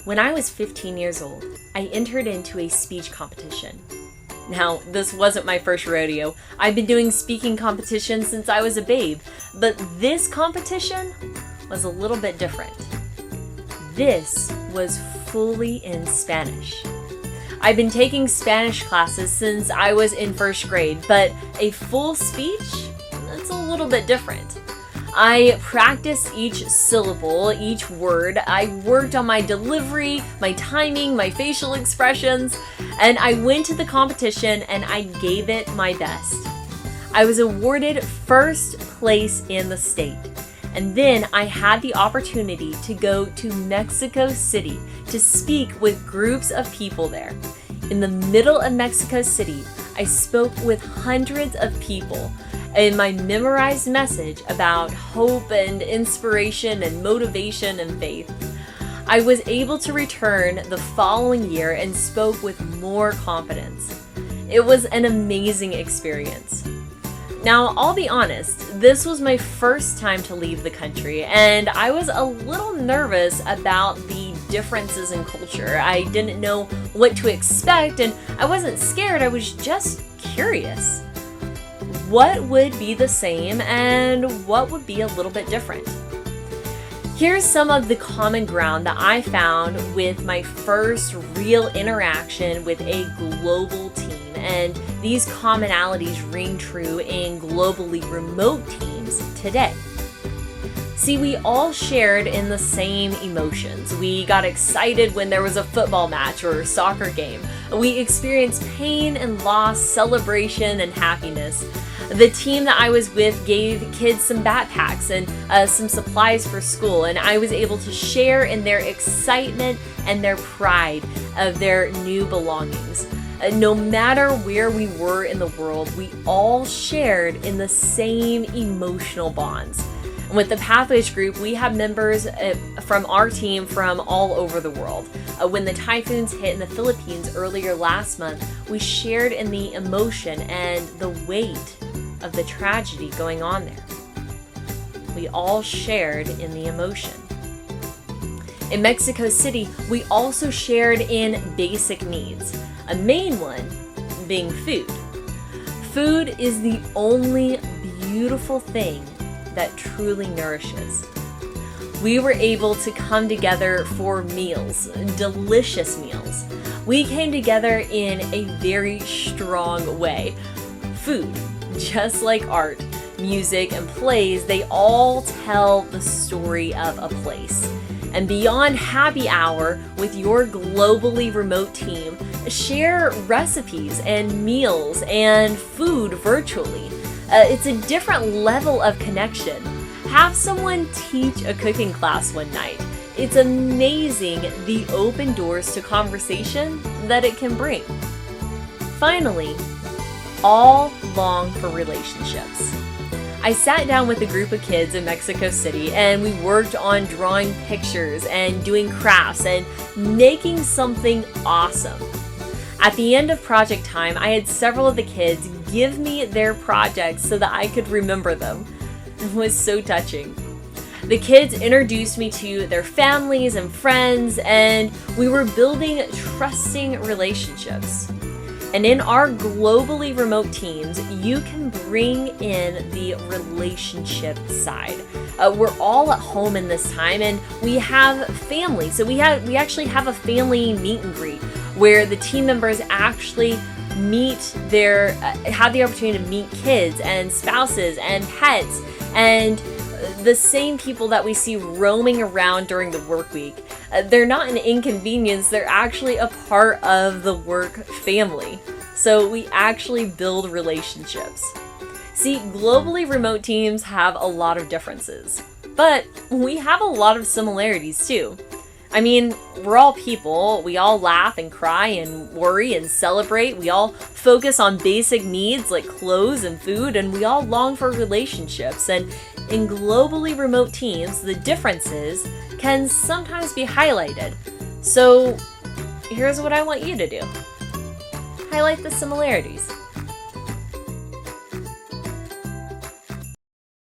When I was 15 years old, I entered into a speech competition. Now, this wasn't my first rodeo. I've been doing speaking competitions since I was a babe, but this competition was a little bit different. This was fully in Spanish. I've been taking Spanish classes since I was in first grade, but a full speech, that's a little bit different. I practiced each syllable, each word. I worked on my delivery, my timing, my facial expressions, and I went to the competition and I gave it my best. I was awarded first place in the state. And then I had the opportunity to go to Mexico City to speak with groups of people there. In the middle of Mexico City, I spoke with hundreds of people in my memorized message about hope and inspiration and motivation and faith. I was able to return the following year and spoke with more confidence. It was an amazing experience. Now, I'll be honest, this was my first time to leave the country, and I was a little nervous about the differences in culture. I didn't know what to expect, and I wasn't scared, I was just curious. What would be the same and what would be a little bit different? Here's some of the common ground that I found with my first real interaction with a global team, and these commonalities ring true in globally remote teams today. See, we all shared in the same emotions. We got excited when there was a football match or a soccer game. We experienced pain and loss, celebration and happiness. The team that I was with gave kids some backpacks and some supplies for school, and I was able to share in their excitement and their pride of their new belongings. No matter where we were in the world, we all shared in the same emotional bonds. And with the Pathwayz Group, we have members from our team from all over the world. When the typhoons hit in the Philippines earlier last month, we shared in the emotion and the weight of the tragedy going on there. We all shared in the emotion. In Mexico City, we also shared in basic needs, a main one being food. Food is the only beautiful thing that truly nourishes. We were able to come together for meals, delicious meals. We came together in a very strong way. Food, just like art, music, and plays, they all tell the story of a place. And beyond happy hour with your globally remote team, share recipes and meals and food virtually. It's a different level of connection. Have someone teach a cooking class one night. It's amazing the open doors to conversation that it can bring. Finally, all long for relationships. I sat down with a group of kids in Mexico City and we worked on drawing pictures and doing crafts and making something awesome. At the end of project time, I had several of the kids give me their projects so that I could remember them. It was so touching. The kids introduced me to their families and friends, and we were building trusting relationships. And in our globally remote teams, you can bring in the relationship side. We're all at home in this time, and we have family. So we actually have a family meet and greet where the team members actually have the opportunity to meet kids and spouses and pets and the same people that we see roaming around during the work week. They're not an inconvenience, they're actually a part of the work family. So we actually build relationships. See, globally remote teams have a lot of differences, but we have a lot of similarities too. I mean, we're all people. We all laugh and cry and worry and celebrate. We all focus on basic needs like clothes and food, and we all long for relationships. And in globally remote teams, the differences can sometimes be highlighted. So here's what I want you to do. Highlight the similarities.